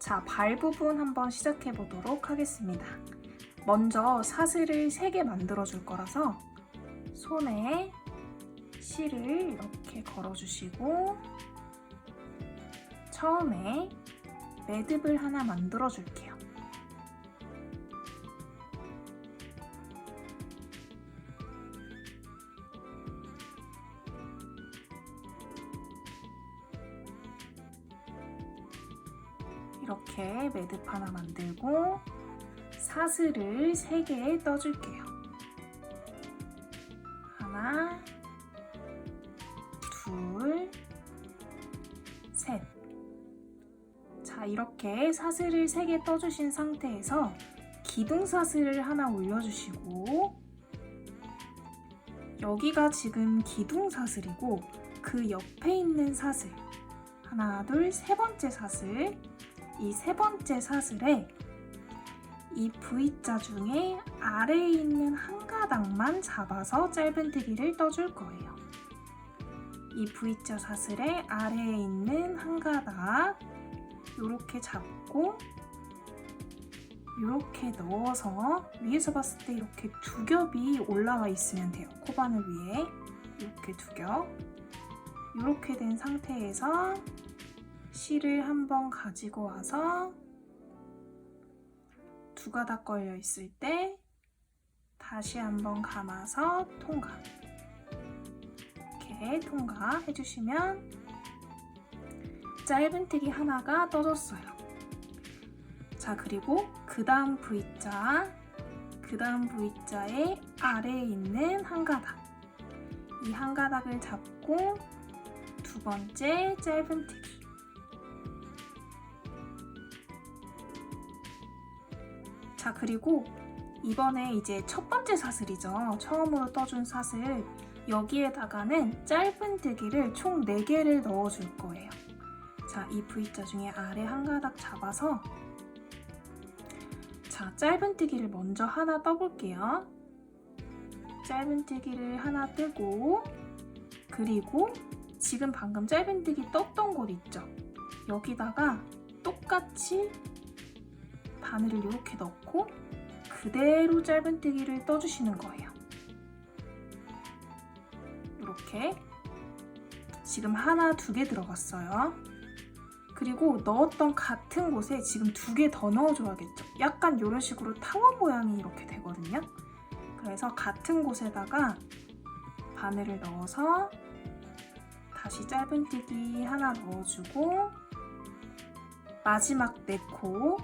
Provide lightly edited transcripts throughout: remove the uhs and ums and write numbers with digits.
자, 발 부분 한번 시작해 보도록 하겠습니다. 먼저 사슬을 3개 만들어 줄 거라서 손에 실을 이렇게 걸어 주시고 처음에 매듭을 하나 만들어 줄게요. 이렇게 매듭 하나 만들고 사슬을 3개 떠줄게요. 하나, 둘, 셋. 자, 이렇게 사슬을 3개 떠주신 상태에서 기둥사슬을 하나 올려주시고 여기가 지금 기둥사슬이고 그 옆에 있는 사슬 하나, 둘, 3번째 사슬 이 3번째 사슬에 이 V자 중에 아래에 있는 한 가닥만 잡아서 짧은뜨기를 떠줄 거예요. 이 V자 사슬의 아래에 있는 한 가닥 이렇게 잡고 이렇게 넣어서 위에서 봤을 때 이렇게 2겹이 올라와 있으면 돼요. 코바늘 위에 이렇게 2겹. 이렇게 된 상태에서 실을 한번 가지고 와서 2가닥 걸려 있을 때 다시 한번 감아서 통과. 이렇게 통과해 주시면 짧은뜨기 하나가 떠졌어요. 자, 그리고 그 다음 V자의 아래에 있는 한 가닥 이 한 가닥을 잡고 2번째 짧은뜨기. 자, 그리고 이번에 이제 첫 번째 사슬이죠. 처음으로 떠준 사슬. 여기에다가는 짧은뜨기를 총 4개를 넣어줄 거예요. 자, 이 V자 중에 아래 한 가닥 잡아서 자, 짧은뜨기를 먼저 하나 떠볼게요. 짧은뜨기를 하나 뜨고 그리고 지금 방금 짧은뜨기 떴던 곳 있죠? 여기다가 똑같이 바늘을 이렇게 넣고 그대로 짧은뜨기를 떠주시는 거예요. 이렇게 지금 하나, 2개 들어갔어요. 그리고 넣었던 같은 곳에 지금 2개 더 넣어줘야겠죠. 약간 이런 식으로 타원 모양이 이렇게 되거든요. 그래서 같은 곳에다가 바늘을 넣어서 다시 짧은뜨기 하나 넣어주고 마지막 4코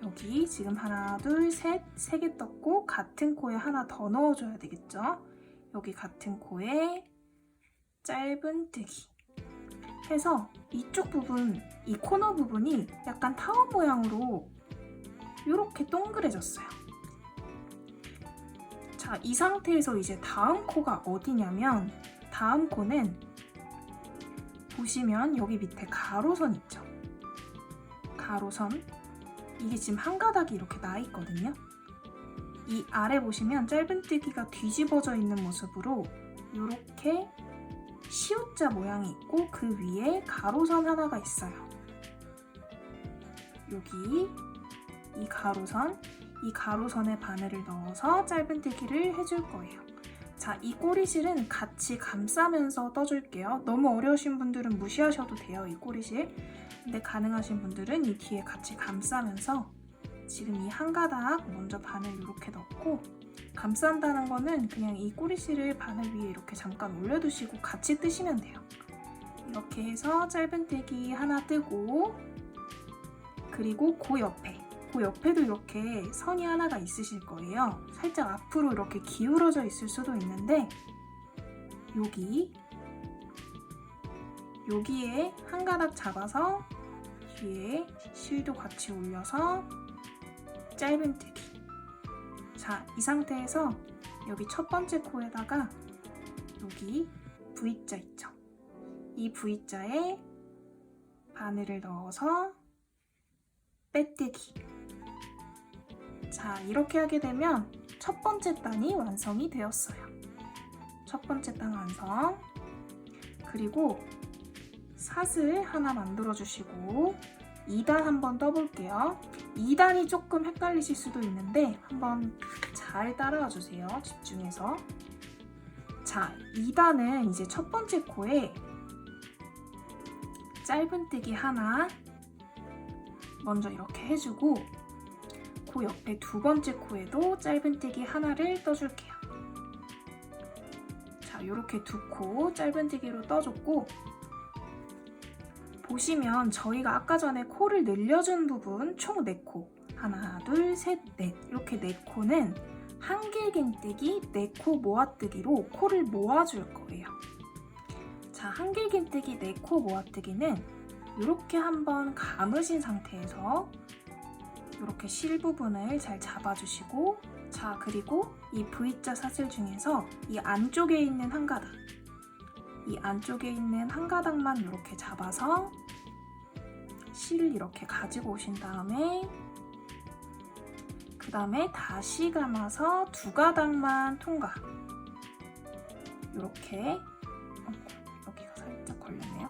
여기 지금 하나, 둘, 셋, 3개 떴고 같은 코에 하나 더 넣어줘야 되겠죠. 여기 같은 코에 짧은뜨기 해서 이쪽 부분, 이 코너 부분이 약간 타원 모양으로 이렇게 동그래졌어요. 자, 이 상태에서 이제 다음 코가 어디냐면 다음 코는 보시면 여기 밑에 가로선 있죠. 가로선 이게 지금 한 가닥이 이렇게 나 있거든요. 이 아래 보시면 짧은뜨기가 뒤집어져 있는 모습으로 이렇게 시옷자 모양이 있고 그 위에 가로선 하나가 있어요. 여기 이 가로선에 바늘을 넣어서 짧은뜨기를 해줄 거예요. 자, 이 꼬리실은 같이 감싸면서 떠줄게요. 너무 어려우신 분들은 무시하셔도 돼요, 이 꼬리실. 근데 가능하신 분들은 이 뒤에 같이 감싸면서 지금 이 한 가닥 먼저 바늘 이렇게 넣고 감싼다는 거는 그냥 이 꼬리실을 바늘 위에 이렇게 잠깐 올려두시고 같이 뜨시면 돼요. 이렇게 해서 짧은뜨기 하나 뜨고 그리고 그 옆에도 이렇게 선이 하나가 있으실 거예요. 살짝 앞으로 이렇게 기울어져 있을 수도 있는데 여기에 한 가닥 잡아서 뒤에 실도 같이 올려서 짧은뜨기. 자, 이 상태에서 여기 첫 번째 코에다가 여기 V자 있죠? 이 V자에 바늘을 넣어서 빼뜨기. 자, 이렇게 하게 되면 첫 번째 단이 완성이 되었어요. 첫 번째 단 완성. 그리고 사슬 하나 만들어 주시고 2단 한번 떠볼게요. 2단이 조금 헷갈리실 수도 있는데 한번 잘 따라와 주세요. 집중해서. 자, 2단은 이제 첫 번째 코에 짧은뜨기 하나 먼저 이렇게 해주고 그 옆에 두 번째 코에도 짧은뜨기 하나를 떠줄게요. 자, 이렇게 두 코 짧은뜨기로 떠줬고 보시면 저희가 아까 전에 코를 늘려준 부분 총 4코 하나, 둘, 셋, 넷 이렇게 4코는 한길긴뜨기 4코 모아뜨기로 코를 모아줄 거예요. 자, 한길긴뜨기 4코 모아뜨기는 이렇게 한번 감으신 상태에서 이렇게 실 부분을 잘 잡아주시고 자, 그리고 이 V자 사슬 중에서 이 안쪽에 있는 한 가닥 이 안쪽에 있는 한 가닥만 이렇게 잡아서 실을 이렇게 가지고 오신 다음에 그 다음에 다시 감아서 두 가닥만 통과 이렇게 여기가 살짝 걸렸네요.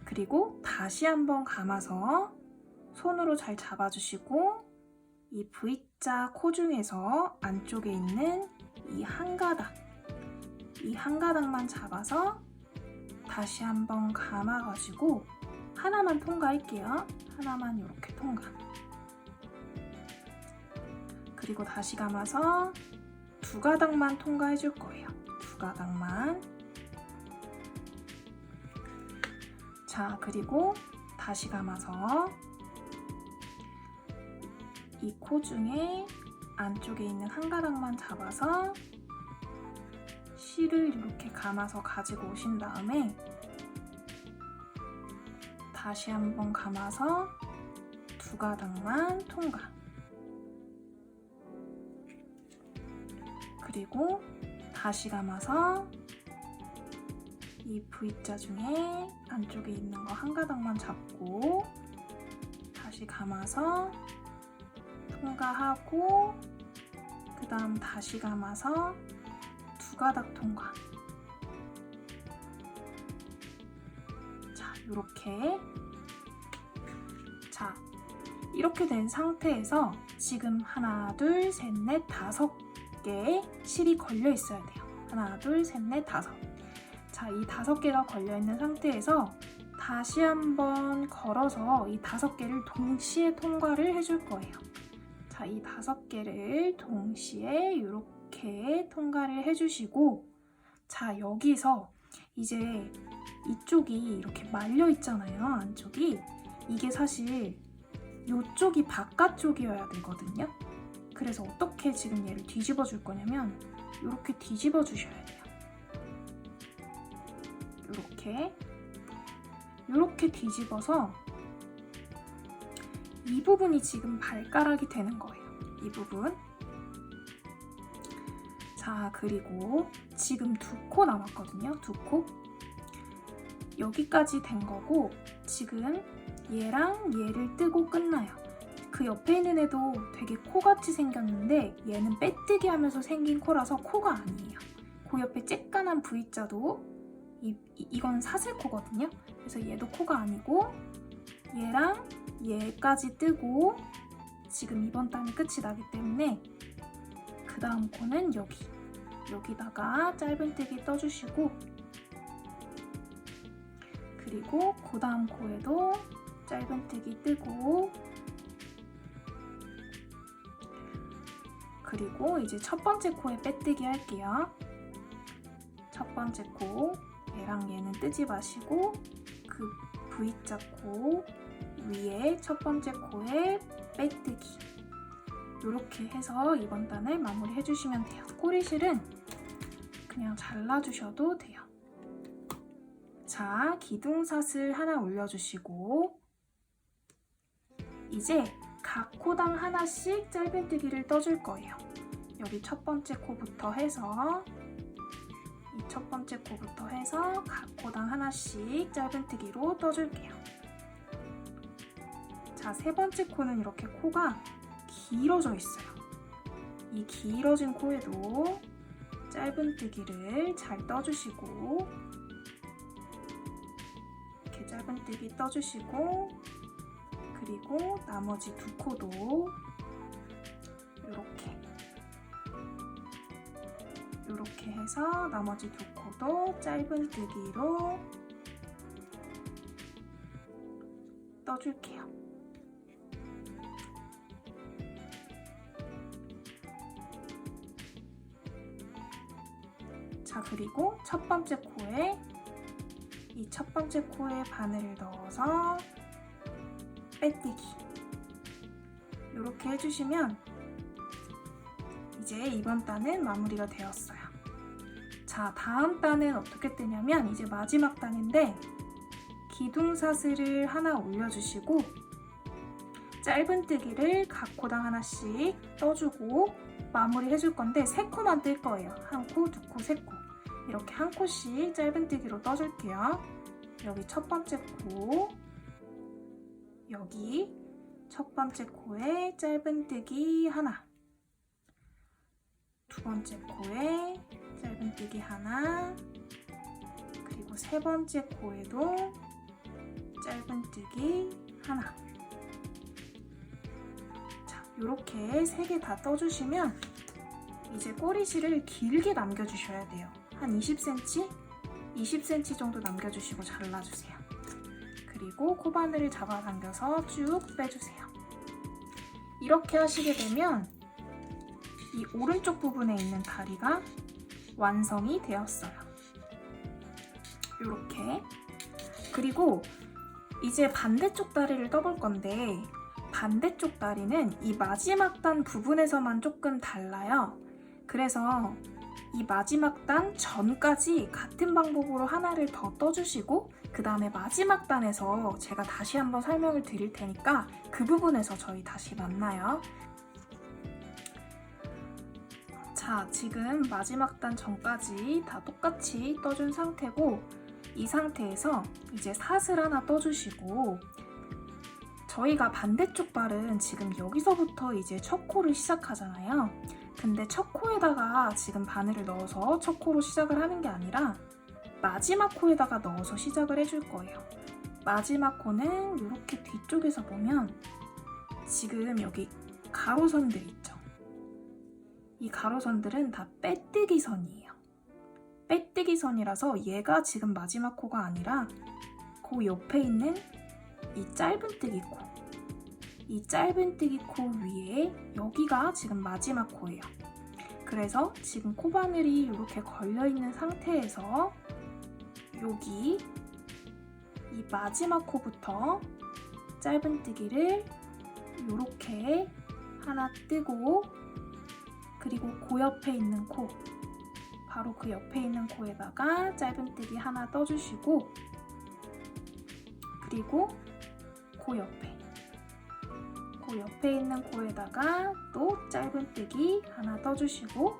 그리고 다시 한번 감아서 손으로 잘 잡아주시고 이 V자 코 중에서 안쪽에 있는 이 한 가닥만 잡아서 다시 한번 감아가지고 하나만 통과할게요. 하나만 이렇게 통과. 그리고 다시 감아서 두 가닥만 통과해 줄 거예요. 두 가닥만. 자, 그리고 다시 감아서 이 코 중에 안쪽에 있는 한 가닥만 잡아서 실을 이렇게 감아서 가지고 오신 다음에 다시 한번 감아서 두 가닥만 통과. 그리고 다시 감아서 이 V자 중에 안쪽에 있는 거 한 가닥만 잡고 다시 감아서 통과하고 그 다음 다시 감아서 두 가닥 통과. 자, 이렇게 된 상태에서 지금 하나, 둘, 셋, 넷, 5개의 실이 걸려 있어야 돼요. 하나, 둘, 셋, 넷, 5. 자, 이 5개가 걸려 있는 상태에서 다시 한번 걸어서 이 5개를 동시에 통과를 해줄 거예요. 자, 이 5개를 동시에 이렇게 통과를 해주시고 자, 여기서 이제 이쪽이 이렇게 말려 있잖아요. 안쪽이. 이게 사실 이쪽이 바깥쪽이어야 되거든요. 그래서 어떻게 지금 얘를 뒤집어 줄 거냐면 이렇게 뒤집어 주셔야 돼요. 이렇게 뒤집어서 이 부분이 지금 발가락이 되는 거예요. 이 부분. 자, 그리고 지금 2코 남았거든요. 2코. 여기까지 된 거고 지금 얘랑 얘를 뜨고 끝나요. 그 옆에 있는 애도 되게 코같이 생겼는데 얘는 빼뜨기 하면서 생긴 코라서 코가 아니에요. 그 옆에 쬐깐한 V자도 이건 사슬코거든요. 그래서 얘도 코가 아니고 얘랑 얘까지 뜨고 지금 이번 단이 끝이 나기 때문에 그 다음 코는 여기다가 짧은뜨기 떠주시고 그리고 그 다음 코에도 짧은뜨기 뜨고 그리고 이제 첫 번째 코에 빼뜨기 할게요. 첫 번째 코 얘랑 얘는 뜨지 마시고 그 V자 코 위에 첫 번째 코에 빼뜨기 이렇게 해서 이번 단을 마무리 해주시면 돼요. 꼬리실은 그냥 잘라주셔도 돼요. 자, 기둥사슬 하나 올려주시고 이제 각 코당 하나씩 짧은뜨기를 떠줄 거예요. 여기 첫 번째 코부터 해서 이 첫 번째 코부터 해서 각 코당 하나씩 짧은뜨기로 떠줄게요. 자, 세 번째 코는 이렇게 코가 길어져 있어요. 이 길어진 코에도 짧은뜨기를 잘 떠주시고 이렇게 짧은뜨기 짧은뜨기 떠주시고, 그리고 나머지 두 코도 이렇게 해서 나머지 두 코도 짧은뜨기로 떠줄게요. 자, 그리고 첫 번째 코에 이 첫 번째 코에 바늘을 넣어서 빼뜨기 이렇게 해주시면 이제 이번 단은 마무리가 되었어요. 자, 다음 단은 어떻게 뜨냐면 이제 마지막 단인데 기둥사슬을 하나 올려주시고 짧은뜨기를 각 코당 하나씩 떠주고 마무리 해줄 건데 3코만 뜰 거예요. 1코, 2코, 3코 이렇게 한 코씩 짧은뜨기로 떠줄게요. 여기 첫 번째 코, 여기 첫 번째 코에 짧은뜨기 하나, 두 번째 코에 짧은뜨기 하나, 그리고 세 번째 코에도 짧은뜨기 하나. 자, 이렇게 3개 다 떠주시면 이제 꼬리실을 길게 남겨주셔야 돼요. 한 20cm? 20cm 정도 남겨주시고 잘라주세요. 그리고 코바늘을 잡아당겨서 쭉 빼주세요. 이렇게 하시게 되면 이 오른쪽 부분에 있는 다리가 완성이 되었어요. 이렇게. 그리고 이제 반대쪽 다리를 떠볼 건데 반대쪽 다리는 이 마지막 단 부분에서만 조금 달라요. 그래서 이 마지막 단 전까지 같은 방법으로 하나를 더 떠주시고 그 다음에 마지막 단에서 제가 다시 한번 설명을 드릴 테니까 그 부분에서 저희 다시 만나요. 자, 지금 마지막 단 전까지 다 똑같이 떠준 상태고 이 상태에서 이제 사슬 하나 떠주시고 저희가 반대쪽 발은 지금 여기서부터 이제 첫 코를 시작하잖아요. 근데 첫 코에다가 지금 바늘을 넣어서 첫 코로 시작을 하는 게 아니라 마지막 코에다가 넣어서 시작을 해줄 거예요. 마지막 코는 이렇게 뒤쪽에서 보면 지금 여기 가로선들 있죠. 이 가로선들은 다 빼뜨기 선이에요. 빼뜨기 선이라서 얘가 지금 마지막 코가 아니라 그 옆에 있는 이 짧은뜨기 코, 이 짧은뜨기 코 위에 여기가 지금 마지막 코예요. 그래서 지금 코바늘이 이렇게 걸려있는 상태에서 여기 이 마지막 코부터 짧은뜨기를 이렇게 하나 뜨고 그리고 그 옆에 있는 코, 바로 그 옆에 있는 코에다가 짧은뜨기 하나 떠주시고 그리고 그 옆에 있는 코에다가 또 짧은뜨기 하나 떠주시고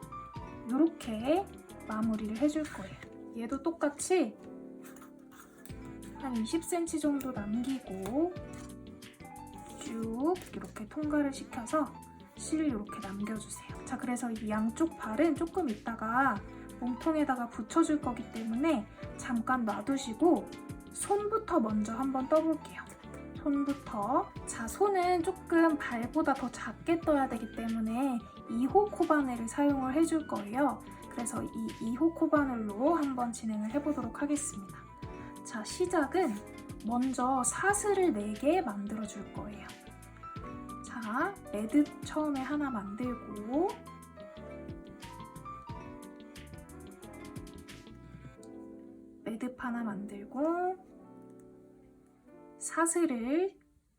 이렇게 마무리를 해줄 거예요. 얘도 똑같이 한 20cm 정도 남기고 쭉 이렇게 통과를 시켜서 실을 이렇게 남겨주세요. 자, 그래서 이 양쪽 발은 조금 있다가 몸통에다가 붙여줄 거기 때문에 잠깐 놔두시고 손부터 먼저 한번 떠볼게요. 손부터. 자, 손은 조금 발보다 더 작게 떠야 되기 때문에 2호 코바늘을 사용을 해줄 거예요. 그래서 이 2호 코바늘로 한번 진행을 해보도록 하겠습니다. 자, 시작은 먼저 사슬을 4개 만들어 줄 거예요. 자, 매듭 처음에 하나 만들고 매듭 하나 만들고 사슬을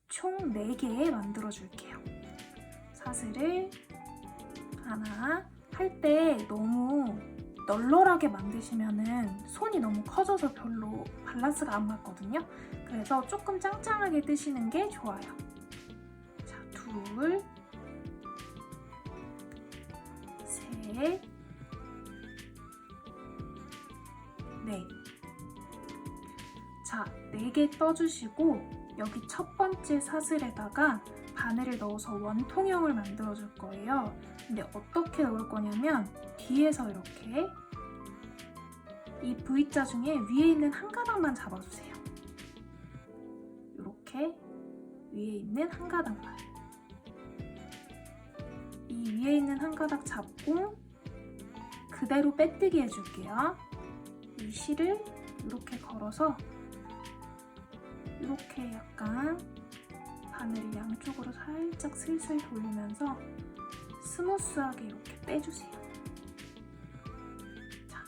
총 4개 만들어 줄게요. 사슬을 하나 할 때 너무 널널하게 만드시면은 손이 너무 커져서 별로 밸런스가 안 맞거든요. 그래서 조금 짱짱하게 뜨시는 게 좋아요. 자, 둘, 셋, 넷. 자, 4개 떠주시고 여기 첫 번째 사슬에다가 바늘을 넣어서 원통형을 만들어 줄 거예요. 근데 어떻게 넣을 거냐면 뒤에서 이렇게 이 V자 중에 위에 있는 한 가닥만 잡아주세요. 이렇게 위에 있는 한 가닥만, 이 위에 있는 한 가닥 잡고 그대로 빼뜨기 해줄게요. 이 실을 이렇게 걸어서 이렇게 약간 바늘을 양쪽으로 살짝 슬슬 돌리면서 스무스하게 이렇게 빼주세요. 자,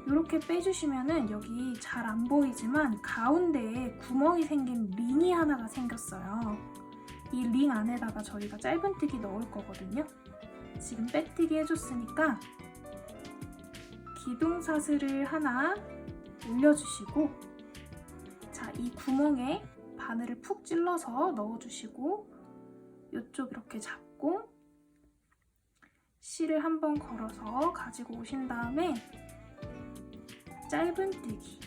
이렇게 빼주시면은 여기 잘 안 보이지만 가운데에 구멍이 생긴 링이 하나가 생겼어요. 이 링 안에다가 저희가 짧은뜨기 넣을 거거든요. 지금 빼뜨기 해줬으니까 기둥사슬을 하나 올려주시고, 자, 이 구멍에 바늘을 푹 찔러서 넣어주시고 이쪽 이렇게 잡고 실을 한번 걸어서 가지고 오신 다음에 짧은뜨기,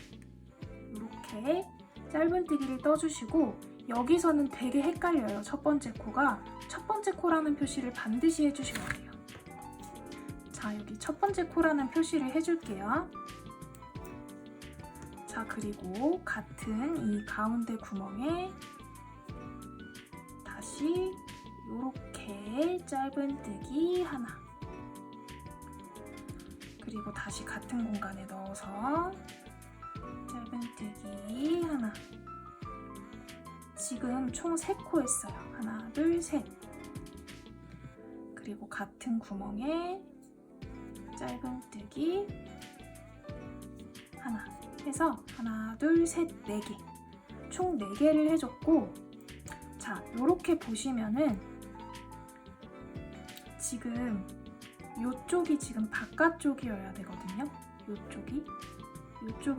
이렇게 짧은뜨기를 떠주시고, 여기서는 되게 헷갈려요. 첫 번째 코가. 첫 번째 코라는 표시를 반드시 해주셔야 돼요. 자, 여기 첫 번째 코라는 표시를 해줄게요. 자, 그리고 같은 이 가운데 구멍에 다시 이렇게 짧은뜨기 하나, 그리고 다시 같은 공간에 넣어서 짧은뜨기 하나. 지금 총 3코 했어요. 하나, 둘, 셋. 그리고 같은 구멍에 짧은뜨기 하나 해서 하나, 둘, 셋, 4개. 총 4개를 해줬고, 자, 요렇게 보시면은 지금 요쪽이 지금 바깥쪽이어야 되거든요. 요쪽이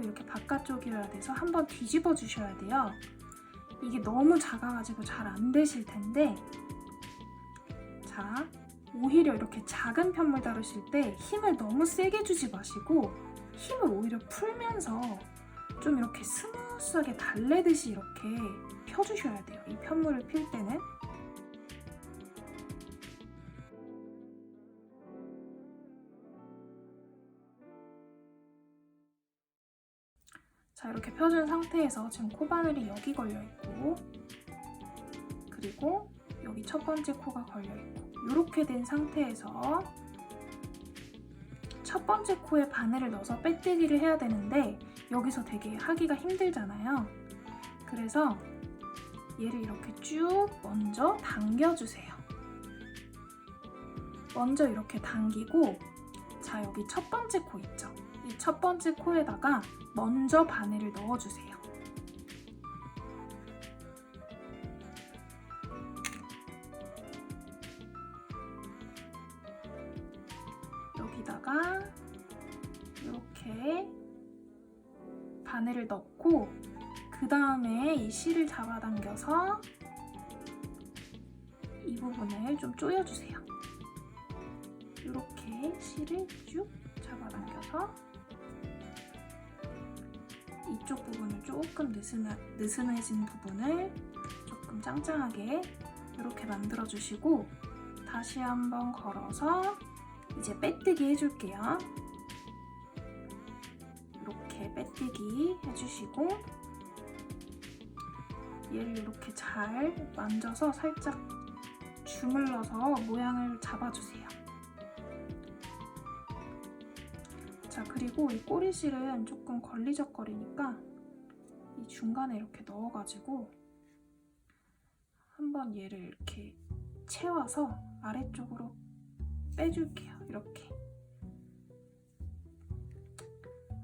이렇게 바깥쪽이어야 돼서 한번 뒤집어 주셔야 돼요. 이게 너무 작아가지고 잘 안 되실 텐데, 자, 오히려 이렇게 작은 편물 다루실 때 힘을 너무 세게 주지 마시고 힘을 오히려 풀면서 좀 이렇게 스무스하게 달래듯이 이렇게 펴주셔야 돼요. 이 편물을 필 때는. 자, 이렇게 펴준 상태에서 지금 코바늘이 여기 걸려있고, 그리고 여기 첫 번째 코가 걸려있고, 이렇게 된 상태에서 첫 번째 코에 바늘을 넣어서 빼뜨기를 해야 되는데 여기서 되게 하기가 힘들잖아요. 그래서 얘를 이렇게 쭉 먼저 당겨주세요. 먼저 이렇게 당기고, 자, 여기 첫 번째 코 있죠? 이 첫 번째 코에다가 먼저 바늘을 넣어주세요. 여기다가 이렇게 바늘을 넣고, 그 다음에 이 실을 잡아당겨서 이 부분을 좀 조여주세요. 이렇게 실을 쭉 잡아당겨서 이쪽 부분을 조금 느슨해진 부분을 조금 짱짱하게 이렇게 만들어주시고, 다시 한번 걸어서 이제 빼뜨기 해줄게요. 이렇게 빼뜨기 해주시고, 얘를 이렇게 잘 만져서 살짝 주물러서 모양을 잡아주세요. 자, 그리고 이 꼬리실은 조금 걸리적거리니까 이 중간에 이렇게 넣어가지고 한번 얘를 이렇게 채워서 아래쪽으로 빼줄게요. 이렇게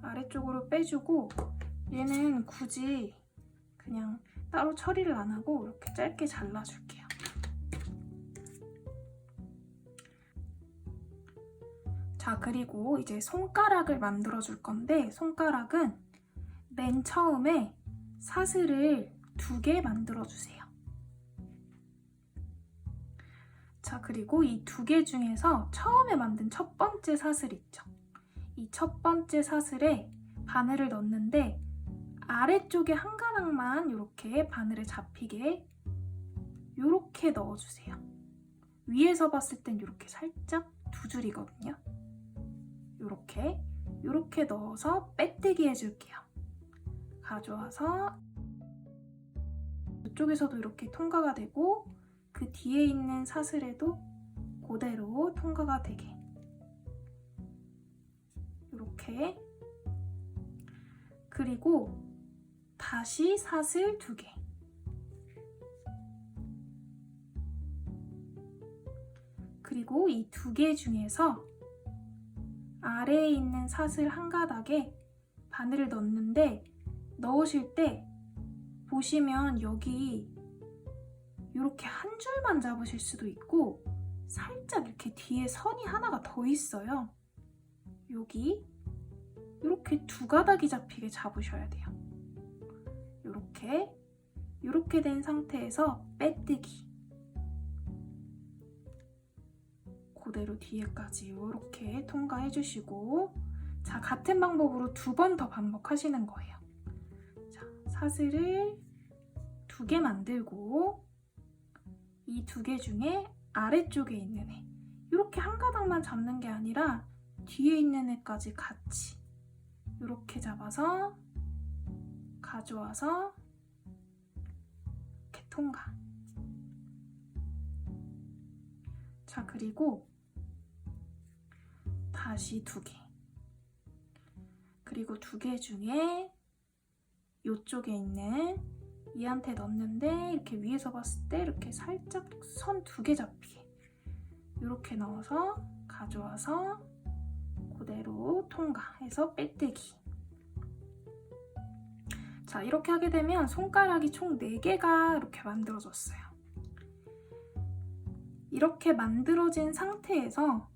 아래쪽으로 빼주고, 얘는 굳이 그냥 따로 처리를 안 하고 이렇게 짧게 잘라줄게요. 자, 그리고 이제 손가락을 만들어 줄 건데, 손가락은 맨 처음에 사슬을 2개 만들어 주세요. 자, 그리고 이 2개 중에서 처음에 만든 첫 번째 사슬 있죠? 이 첫 번째 사슬에 바늘을 넣는데 아래쪽에 한 가닥만 이렇게 바늘에 잡히게 이렇게 넣어주세요. 위에서 봤을 땐 이렇게 살짝 2줄이거든요. 이렇게 넣어서 빼뜨기 해줄게요. 가져와서 이쪽에서도 이렇게 통과가 되고 그 뒤에 있는 사슬에도 그대로 통과가 되게 이렇게. 그리고 다시 사슬 2개. 그리고 이 2개 중에서 아래에 있는 사슬 한 가닥에 바늘을 넣는데, 넣으실 때 보시면 여기 이렇게 한 줄만 잡으실 수도 있고 살짝 이렇게 뒤에 선이 하나가 더 있어요. 여기 이렇게 2가닥이 잡히게 잡으셔야 돼요. 이렇게 된 상태에서 빼뜨기. 그대로 뒤에까지 이렇게 통과해 주시고, 자, 같은 방법으로 2번 더 반복하시는 거예요. 자, 사슬을 2개 만들고 이 2개 중에 아래쪽에 있는 애, 이렇게 한 가닥만 잡는 게 아니라 뒤에 있는 애까지 같이 이렇게 잡아서 가져와서 이렇게 통과. 자, 그리고 다시 2개. 그리고 2개 중에 이쪽에 있는 얘한테 넣는데, 이렇게 위에서 봤을 때 이렇게 살짝 선 2개 잡히게 이렇게 넣어서 가져와서 그대로 통과해서 빼뜨기. 자, 이렇게 하게 되면 손가락이 총 4개가 이렇게 만들어졌어요. 이렇게 만들어진 상태에서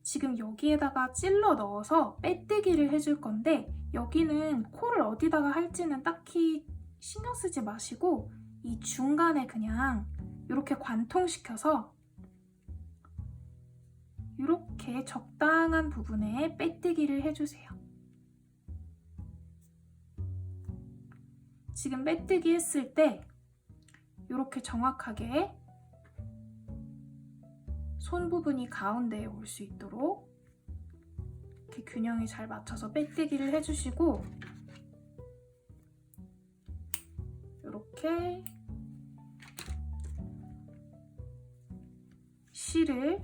지금 여기에다가 찔러 넣어서 빼뜨기를 해줄 건데, 여기는 코를 어디다가 할지는 딱히 신경 쓰지 마시고 이 중간에 그냥 이렇게 관통시켜서 이렇게 적당한 부분에 빼뜨기를 해주세요. 지금 빼뜨기 했을 때 이렇게 정확하게 손 부분이 가운데에 올 수 있도록 이렇게 균형이 잘 맞춰서 빼뜨기를 해주시고, 이렇게 실을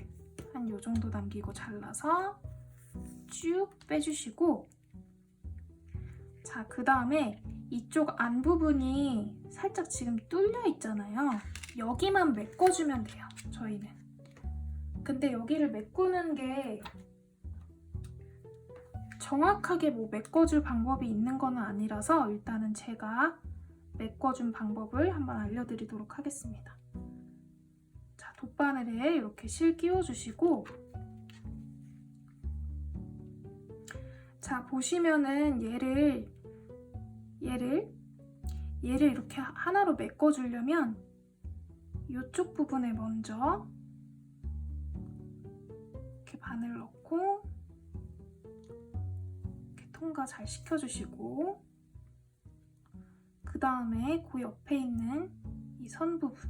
한 요 정도 남기고 잘라서 쭉 빼주시고, 자, 그 다음에 이쪽 안 부분이 살짝 지금 뚫려 있잖아요. 여기만 메꿔주면 돼요, 저희는. 근데 여기를 메꾸는 게 정확하게 뭐 메꿔줄 방법이 있는 건 아니라서 일단은 제가 메꿔준 방법을 한번 알려드리도록 하겠습니다. 자, 돗바늘에 이렇게 실 끼워주시고, 자, 보시면은 얘를 이렇게 하나로 메꿔주려면 이쪽 부분에 먼저 이렇게 바늘 넣고 이렇게 통과 잘 시켜주시고, 그 다음에 그 옆에 있는 이 선 부분,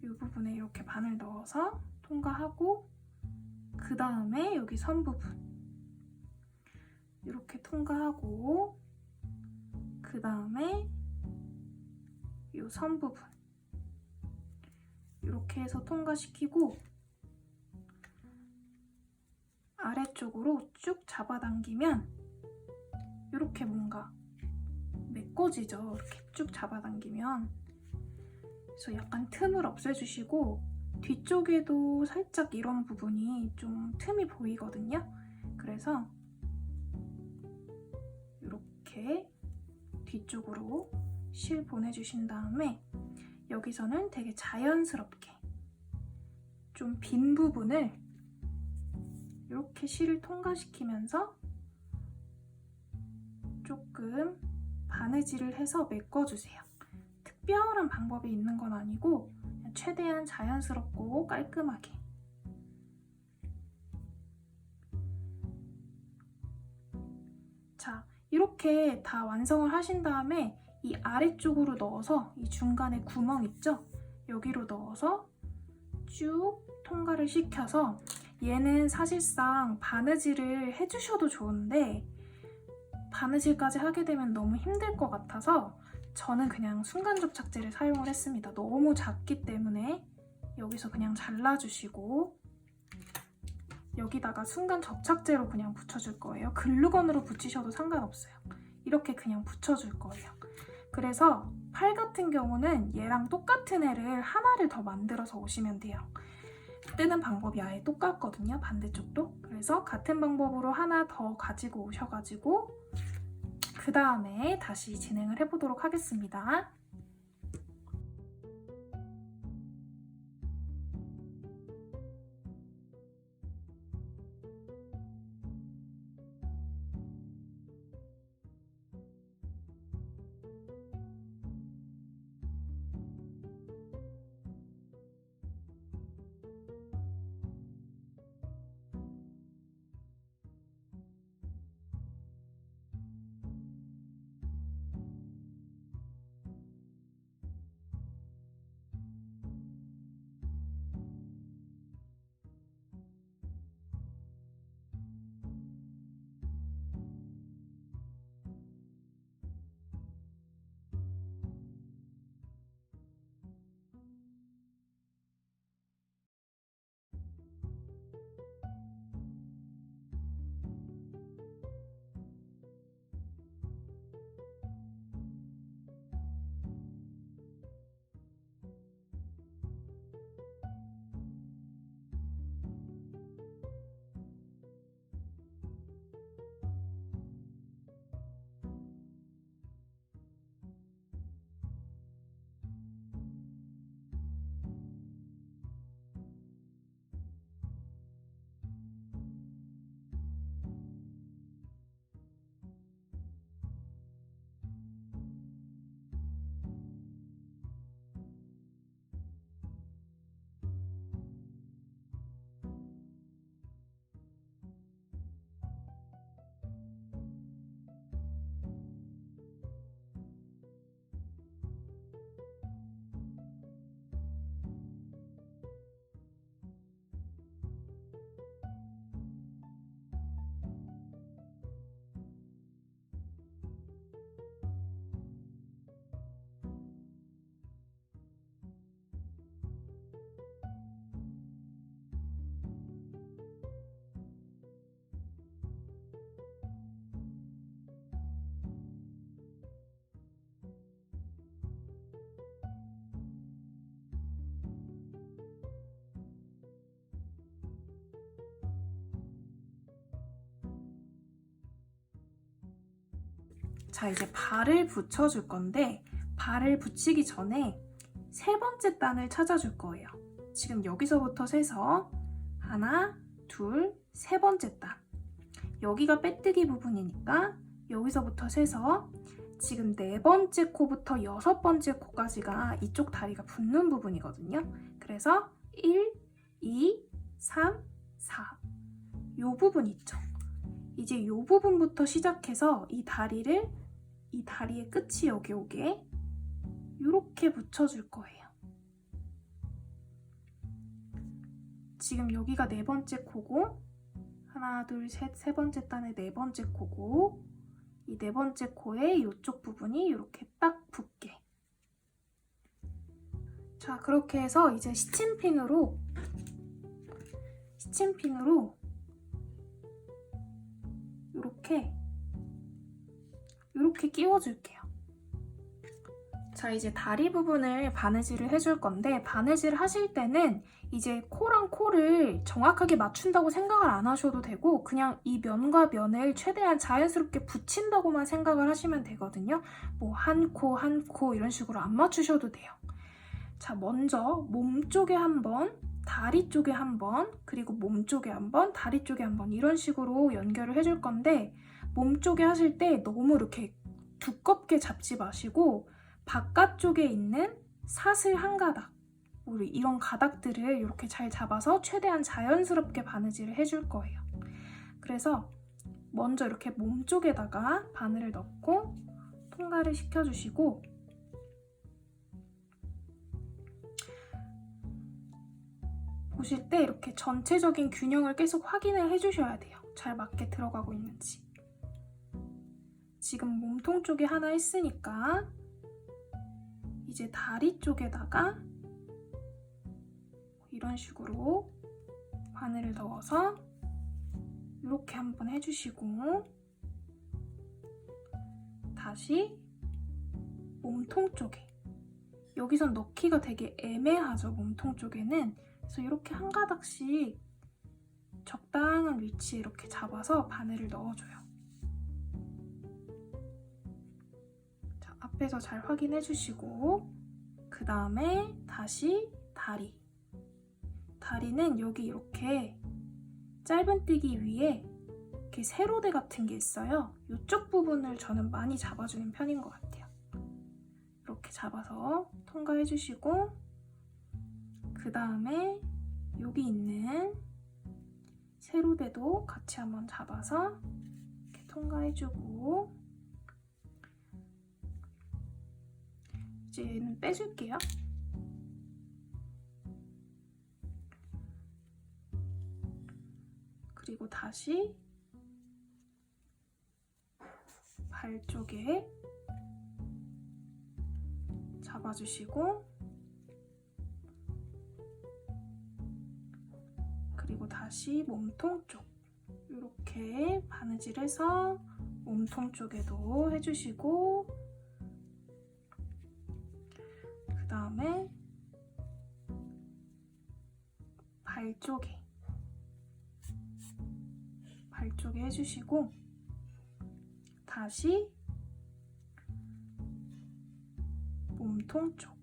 이 부분에 이렇게 바늘 넣어서 통과하고, 그 다음에 여기 선 부분 이렇게 통과하고, 그 다음에 이 선 부분 이렇게 해서 통과시키고, 아래쪽으로 쭉 잡아당기면 이렇게 뭔가 메꿔지죠. 이렇게 쭉 잡아당기면. 그래서 약간 틈을 없애주시고, 뒤쪽에도 살짝 이런 부분이 좀 틈이 보이거든요. 그래서 이렇게 뒤쪽으로 실 보내주신 다음에 여기서는 되게 자연스럽게 좀 빈 부분을 이렇게 실을 통과시키면서 조금 바느질을 해서 메꿔주세요. 특별한 방법이 있는 건 아니고 그냥 최대한 자연스럽고 깔끔하게. 자, 이렇게 다 완성을 하신 다음에 이 아래쪽으로 넣어서 이 중간에 구멍 있죠? 여기로 넣어서 쭉 통과를 시켜서, 얘는 사실상 바느질을 해주셔도 좋은데 바느질까지 하게 되면 너무 힘들 것 같아서 저는 그냥 순간 접착제를 사용을 했습니다. 너무 작기 때문에 여기서 그냥 잘라주시고 여기다가 순간 접착제로 그냥 붙여줄 거예요. 글루건으로 붙이셔도 상관없어요. 이렇게 그냥 붙여줄 거예요. 그래서 팔 같은 경우는 얘랑 똑같은 애를 하나를 더 만들어서 오시면 돼요. 뜨는 방법이 아예 똑같거든요. 반대쪽도. 그래서 같은 방법으로 하나 더 가지고 오셔가지고 그 다음에 다시 진행을 해보도록 하겠습니다. 자, 이제 발을 붙여줄 건데 발을 붙이기 전에 세 번째 단을 찾아줄 거예요. 지금 여기서부터 세서 하나, 둘, 세 번째 단. 여기가 빼뜨기 부분이니까 여기서부터 세서 지금 네 번째 코부터 여섯 번째 코까지가 이쪽 다리가 붙는 부분이거든요. 그래서 1, 2, 3, 4. 요 부분 있죠. 이제 요 부분부터 시작해서 이 다리의 끝이 여기 오게 이렇게 붙여줄 거예요. 지금 여기가 네 번째 코고 하나, 둘, 셋, 세 번째 단의 네 번째 코고 이 네 번째 코에 이쪽 부분이 이렇게 딱 붙게. 자, 그렇게 해서 이제 시침핀으로 이렇게 끼워줄게요. 자, 이제 다리 부분을 바느질을 해줄 건데 바느질 하실 때는 이제 코랑 코를 정확하게 맞춘다고 생각을 안 하셔도 되고 그냥 이 면과 면을 최대한 자연스럽게 붙인다고만 생각을 하시면 되거든요. 뭐 한 코, 한 코 이런 식으로 안 맞추셔도 돼요. 자, 먼저 몸 쪽에 한 번, 다리 쪽에 한 번, 그리고 몸 쪽에 한 번, 다리 쪽에 한 번 이런 식으로 연결을 해줄 건데 몸 쪽에 하실 때 너무 이렇게 두껍게 잡지 마시고 바깥쪽에 있는 사슬 한 가닥, 우리 이런 가닥들을 이렇게 잘 잡아서 최대한 자연스럽게 바느질을 해줄 거예요. 그래서 먼저 이렇게 몸 쪽에다가 바늘을 넣고 통과를 시켜주시고 보실 때 이렇게 전체적인 균형을 계속 확인을 해주셔야 돼요. 잘 맞게 들어가고 있는지. 지금 몸통 쪽에 하나 했으니까 이제 다리 쪽에다가 이런 식으로 바늘을 넣어서 이렇게 한번 해주시고, 다시 몸통 쪽에, 여기선 넣기가 되게 애매하죠, 몸통 쪽에는. 그래서 이렇게 한 가닥씩 적당한 위치에 이렇게 잡아서 바늘을 넣어줘요. 자, 앞에서 잘 확인해 주시고, 그 다음에 다시 다리는 여기 이렇게 짧은뜨기 위에 이렇게 세로대 같은 게 있어요. 이쪽 부분을 저는 많이 잡아주는 편인 것 같아요. 이렇게 잡아서 통과해 주시고, 그 다음에 여기 있는 세로대도 같이 한번 잡아서 이렇게 통과해 주고, 이제 얘는 빼줄게요. 그리고 다시 발 쪽에 잡아주시고, 그리고 다시 몸통 쪽 이렇게 바느질해서 몸통 쪽에도 해주시고, 그 다음에 발 쪽에 해주시고, 다시 몸통 쪽,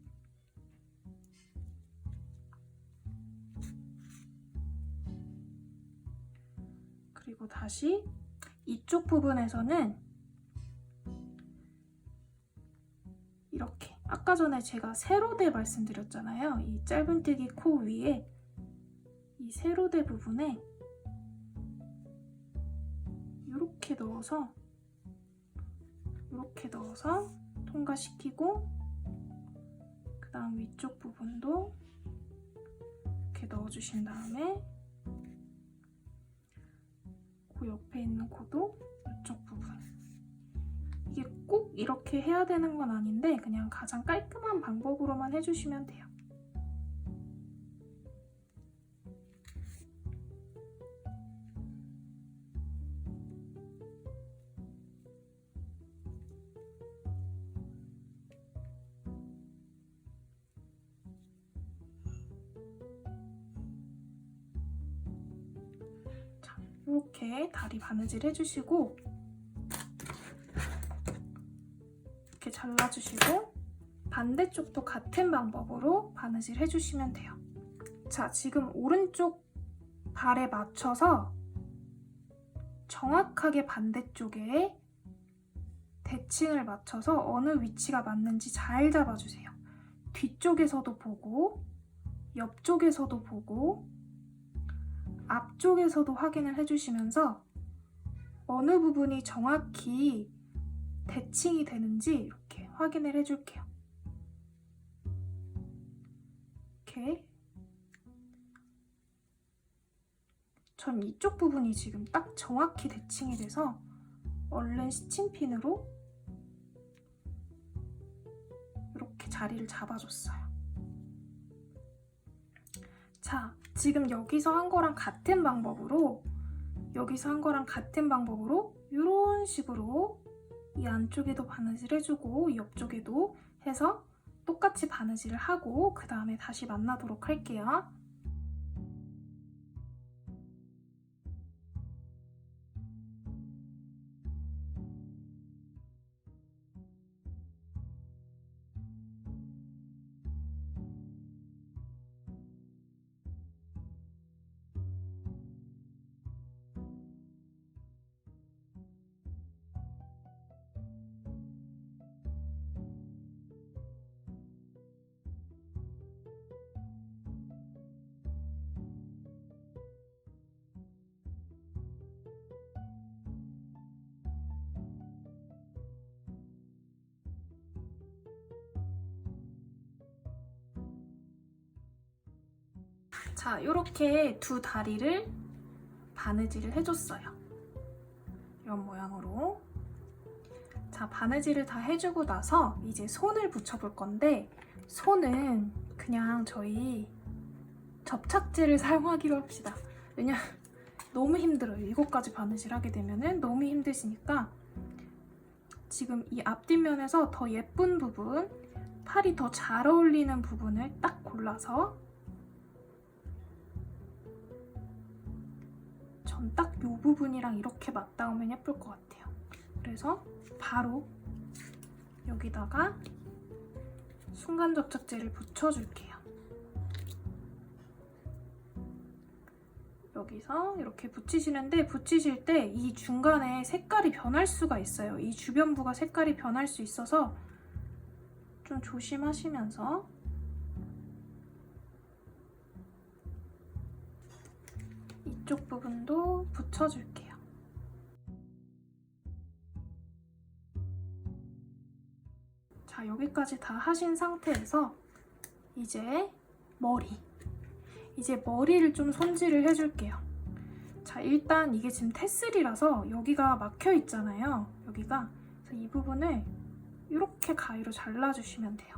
그리고 다시 이쪽 부분에서는 이렇게, 아까 전에 제가 세로대 말씀드렸잖아요. 이 짧은뜨기 코 위에 이 세로대 부분에 이렇게 넣어서 통과시키고, 그 다음 위쪽 부분도 이렇게 넣어주신 다음에 그 옆에 있는 코도 이쪽 부분, 이게 꼭 이렇게 해야 되는 건 아닌데 그냥 가장 깔끔한 방법으로만 해주시면 돼요. 이렇게 다리 바느질 해주시고, 이렇게 잘라주시고, 반대쪽도 같은 방법으로 바느질 해주시면 돼요. 자, 지금 오른쪽 발에 맞춰서 정확하게 반대쪽에 대칭을 맞춰서 어느 위치가 맞는지 잘 잡아주세요. 뒤쪽에서도 보고, 옆쪽에서도 보고, 앞쪽에서도 확인을 해주시면서 어느 부분이 정확히 대칭이 되는지 이렇게 확인을 해줄게요. 이렇게. 전 이쪽 부분이 지금 딱 정확히 대칭이 돼서 얼른 스친핀으로 이렇게 자리를 잡아줬어요. 자, 지금 여기서 한 거랑 같은 방법으로 이런 식으로 이 안쪽에도 바느질 해주고 옆쪽에도 해서 똑같이 바느질을 하고 그 다음에 다시 만나도록 할게요. 자, 이렇게 두 다리를 바느질을 해줬어요. 이런 모양으로. 자, 바느질을 다 해주고 나서 이제 손을 붙여볼 건데, 손은 그냥 저희 접착제를 사용하기로 합시다. 왜냐면 너무 힘들어요. 이것까지 바느질 하게 되면은 너무 힘드시니까 지금 이 앞뒷면에서 더 예쁜 부분, 팔이 더 잘 어울리는 부분을 딱 골라서 전 딱 이 부분이랑 이렇게 맞닿으면 예쁠 것 같아요. 그래서 바로 여기다가 순간 접착제를 붙여줄게요. 여기서 이렇게 붙이시는데, 붙이실 때 이 중간에 색깔이 변할 수가 있어요. 이 주변부가 색깔이 변할 수 있어서 좀 조심하시면서 이쪽 부분도 붙여줄게요. 자, 여기까지 다 하신 상태에서 이제 머리를 좀 손질을 해줄게요. 자, 일단 이게 지금 테슬이라서 여기가 막혀 있잖아요. 여기가. 그래서 이 부분을 이렇게 가위로 잘라주시면 돼요.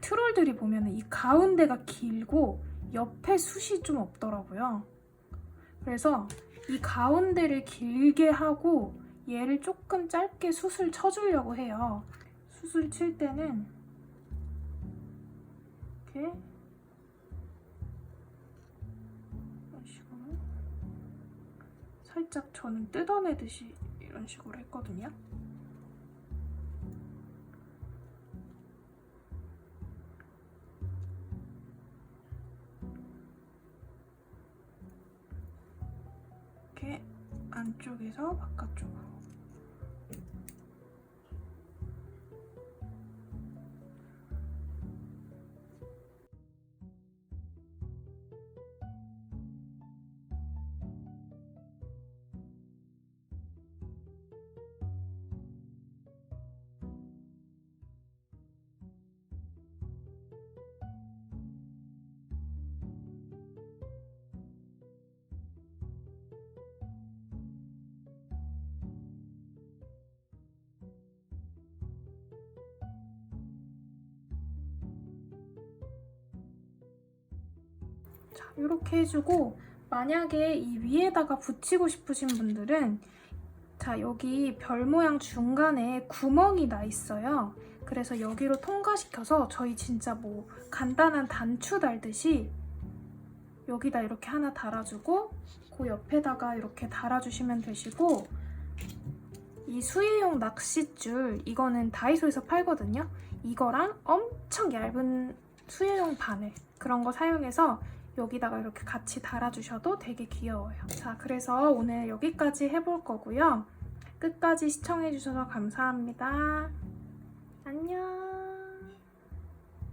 트롤들이 보면 이 가운데가 길고 옆에 숱이 좀 없더라고요. 그래서 이 가운데를 길게 하고 얘를 조금 짧게 숱을 쳐주려고 해요. 숱을 칠 때는 이렇게 이런 식으로 살짝 저는 뜯어내듯이 이런 식으로 했거든요. 이렇게 안쪽에서 바깥쪽으로. 자, 이렇게 해주고, 만약에 이 위에다가 붙이고 싶으신 분들은 자, 여기 별 모양 중간에 구멍이 나 있어요. 그래서 여기로 통과시켜서 저희 진짜 뭐 간단한 단추 달듯이 여기다 이렇게 하나 달아주고 그 옆에다가 이렇게 달아주시면 되시고, 이 수유용 낚싯줄, 이거는 다이소에서 팔거든요. 이거랑 엄청 얇은 수유용 바늘, 그런 거 사용해서 여기다가 이렇게 같이 달아주셔도 되게 귀여워요. 자, 그래서 오늘 여기까지 해볼 거고요. 끝까지 시청해주셔서 감사합니다. 안녕.